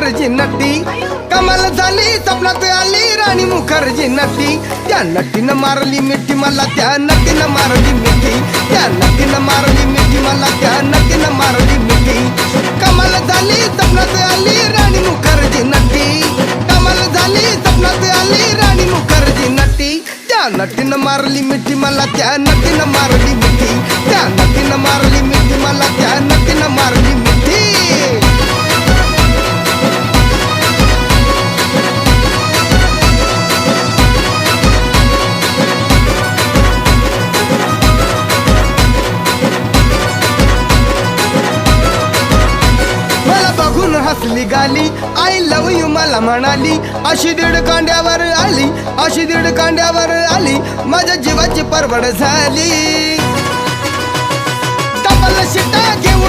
मुखर्जी नटी कमाल झाली स्वप्नात आली राणी मुखर्जी नटी त्या नटीनं मारली मिठी मला त्या नटीनं मारली मिठी त्या नटीनं मारली मिठी मला त्या नटीनं मारली मिठी कमाल झाली स्वप्नात आली राणी मुखर्जी नटी कमाल झाली स्वप्नात आली राणी मुखर्जी नटी त्या नटीनं मारली मिठी मला त्या नटीनं मारली मिठी त्या नटीनं मारली मिठी मला त्या नटीनं मारली मिठी बघून हसली गाली आय लव यू मला म्हणाली अशी दीड कांड्यावर आली अशी दीड कांड्यावर आली माझ्या जीवाची परवड झाली डबल शिटा घेऊन